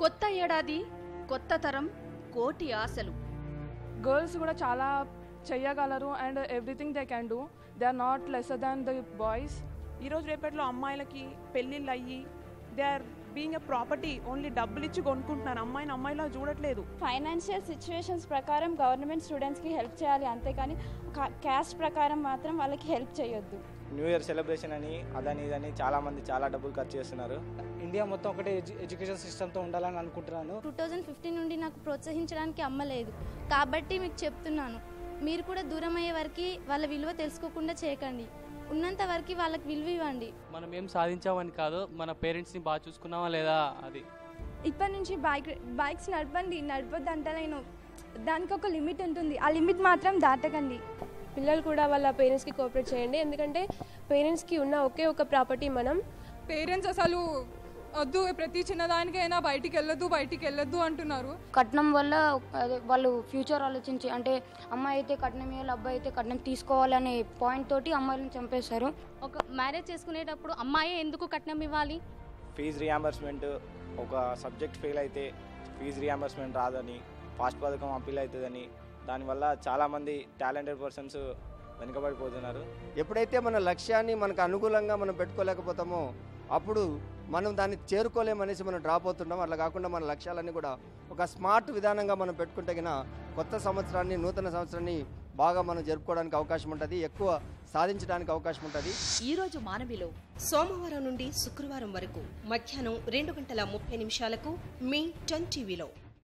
కొత్త ఏడాది, కొత్త తరం, కోటి ఆశలు. గర్ల్స్ కూడా చాలా చెయ్యగలరు and everything they can do. They are not lesser than the boys. ఈరోజు రేపట్లో అమ్మాయిలకి పెళ్ళిళ్ళు అయ్యి they are being a property. Only డబ్బులు ఇచ్చి కొనుక్కుంటున్నారు. అమ్మాయిలా చూడట్లేదు. ఫైనాన్షియల్ సిచ్యువేషన్స్ ప్రకారం గవర్నమెంట్ స్టూడెంట్స్కి హెల్ప్ చేయాలి, అంతేకాని క్యాస్ట్ ప్రకారం మాత్రం వాళ్ళకి హెల్ప్ చేయొద్దు. న్యూ ఇయర్ సెలబ్రేషన్ అని అదని ఇదని చాలామంది చాలా డబ్బులు ఖర్చు చేస్తున్నారు. ఇండియా మొత్తం ఒకటే ఎడ్యుకేషన్ సిస్టమ్తో ఉండాలని అనుకుంటున్నాను. 2015 నుండి నాకు ప్రోత్సహించడానికి అమ్మ లేదు కాబట్టి మీకు చెప్తున్నాను, మీరు కూడా దూరం అయ్యే వరకు వాళ్ళ విలువ తెలుసుకోకుండా చేయకండి. ఉన్నంత వరకు వాళ్ళకి విలువ ఇవ్వండి. మనం ఏం సాధించామని కాదు, మన పేరెంట్స్ని బాగా చూసుకున్నామా లేదా అది. ఇప్పటి నుంచి బైక్స్ నడపద్దు అంటే నేను దానికి ఒక లిమిట్ ఉంటుంది, ఆ లిమిట్ మాత్రం దాటకండి. పిల్లలు కూడా వాళ్ళ పేరెంట్స్కి కోఆపరేట్ చేయండి, ఎందుకంటే పేరెంట్స్కి ఉన్న ఒకే ఒక ప్రాపర్టీ మనం. పేరెంట్స్ అసలు వద్దు, ప్రతి చిన్నదానికైనా బయటికి వెళ్ళొద్దు అంటున్నారు. కట్నం వల్ల వాళ్ళు ఫ్యూచర్ ఆలోచించి, అంటే అమ్మాయి అయితే కట్నం ఇవ్వాలి, అబ్బాయి అయితే కట్నం తీసుకోవాలనే పాయింట్ తోటి అమ్మాయిలను చంపేశారు. ఒక మ్యారేజ్ చేసుకునేటప్పుడు అమ్మాయి ఎందుకు కట్నం ఇవ్వాలి? ఫీజు రియంబర్స్మెంట్, ఒక సబ్జెక్ట్ ఫెయిల్ అయితే ఫీజు రియంబర్స్మెంట్ రాదని, ఫాస్ట్ పథకం అప్పీల్ అవుతుందని, దానివల్ల చాలామంది టాలెంటెడ్ పర్సన్స్ వెనుకబడిపోతున్నారు. ఎప్పుడైతే మన లక్ష్యాన్ని మనకు అనుకూలంగా మనం పెట్టుకోలేకపోతామో అప్పుడు మనం దాన్ని చేరుకోలేమనేసి మనం డ్రాప్ అవుతున్నాం. అట్లా కాకుండా మన లక్ష్యాలన్నీ కూడా ఒక స్మార్ట్ విధానంగా మనం పెట్టుకుంటే గిన కొత్త సంవత్సరాన్ని, నూతన సంవత్సరాన్ని బాగా మనం జరుపుకోవడానికి అవకాశం ఉంటుంది, ఎక్కువ సాధించడానికి అవకాశం ఉంటుంది. ఈరోజు మానవిలో సోమవారం నుండి శుక్రవారం వరకు మధ్యాహ్నం 2:30 మీ 10 టీవీలో.